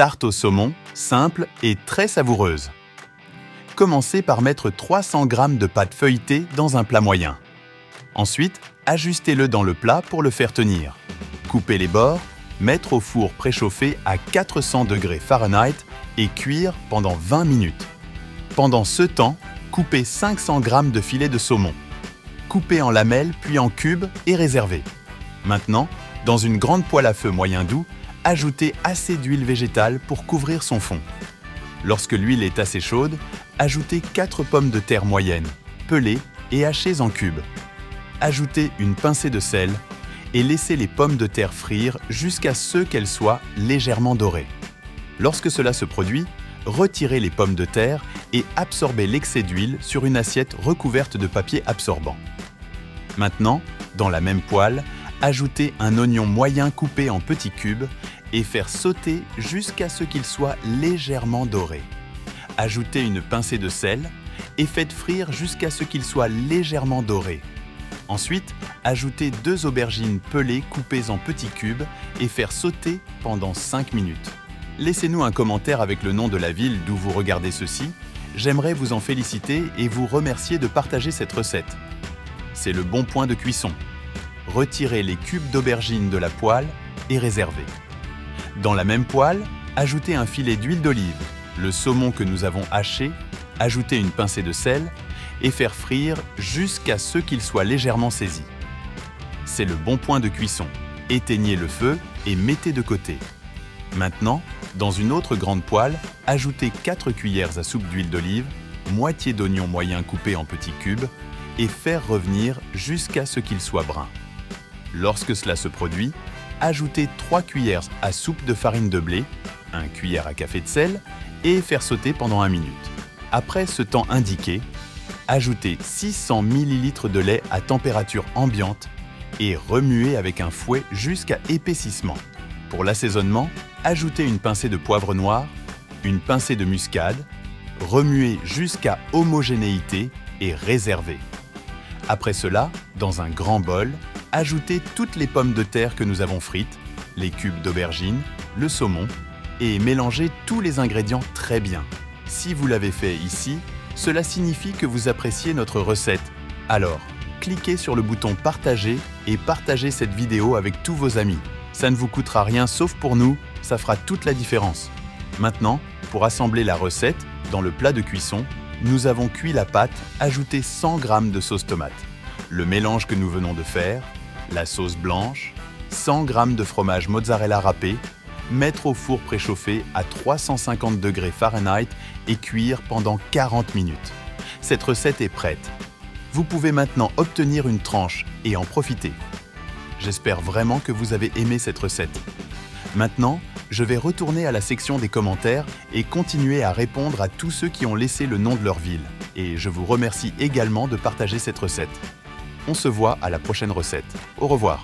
tarte au saumon, simple et très savoureuse. Commencez par mettre 300 g de pâte feuilletée dans un plat moyen. Ensuite, ajustez-le dans le plat pour le faire tenir. Coupez les bords, mettre au four préchauffé à 400 degrés Fahrenheit et cuire pendant 20 minutes. Pendant ce temps, coupez 500 g de filet de saumon. Coupez en lamelles puis en cubes et réservez. Maintenant, dans une grande poêle à feu moyen doux, ajoutez assez d'huile végétale pour couvrir son fond. Lorsque l'huile est assez chaude, ajoutez 4 pommes de terre moyennes, pelées et hachées en cubes. Ajoutez une pincée de sel et laissez les pommes de terre frire jusqu'à ce qu'elles soient légèrement dorées. Lorsque cela se produit, retirez les pommes de terre et absorbez l'excès d'huile sur une assiette recouverte de papier absorbant. Maintenant, dans la même poêle, ajoutez un oignon moyen coupé en petits cubes et faire sauter jusqu'à ce qu'il soit légèrement doré. Ajoutez une pincée de sel et faites frire jusqu'à ce qu'il soit légèrement doré. Ensuite, ajoutez 2 aubergines pelées coupées en petits cubes et faire sauter pendant 5 minutes. Laissez-nous un commentaire avec le nom de la ville d'où vous regardez ceci. J'aimerais vous en féliciter et vous remercier de partager cette recette. C'est le bon point de cuisson. Retirez les cubes d'aubergine de la poêle et réservez. Dans la même poêle, ajoutez un filet d'huile d'olive, le saumon que nous avons haché, ajoutez une pincée de sel et faire frire jusqu'à ce qu'il soit légèrement saisi. C'est le bon point de cuisson. Éteignez le feu et mettez de côté. Maintenant, dans une autre grande poêle, ajoutez 4 cuillères à soupe d'huile d'olive, moitié d'oignon moyen coupé en petits cubes et faire revenir jusqu'à ce qu'il soit brun. Lorsque cela se produit, ajoutez 3 cuillères à soupe de farine de blé, 1 cuillère à café de sel et faire sauter pendant 1 minute. Après ce temps indiqué, ajoutez 600 ml de lait à température ambiante et remuez avec un fouet jusqu'à épaississement. Pour l'assaisonnement, ajoutez une pincée de poivre noir, une pincée de muscade, remuez jusqu'à homogénéité et réservez. Après cela, dans un grand bol, ajoutez toutes les pommes de terre que nous avons frites, les cubes d'aubergine, le saumon et mélangez tous les ingrédients très bien. Si vous l'avez fait ici, cela signifie que vous appréciez notre recette. Alors, cliquez sur le bouton « Partager » et partagez cette vidéo avec tous vos amis. Ça ne vous coûtera rien sauf pour nous, ça fera toute la différence. Maintenant, pour assembler la recette, dans le plat de cuisson, nous avons cuit la pâte, ajouté 100 g de sauce tomate, le mélange que nous venons de faire, la sauce blanche, 100 g de fromage mozzarella râpé, mettre au four préchauffé à 350 degrés Fahrenheit et cuire pendant 40 minutes. Cette recette est prête. Vous pouvez maintenant obtenir une tranche et en profiter. J'espère vraiment que vous avez aimé cette recette. Maintenant, je vais retourner à la section des commentaires et continuer à répondre à tous ceux qui ont laissé le nom de leur ville. Et je vous remercie également de partager cette recette. On se voit à la prochaine recette. Au revoir.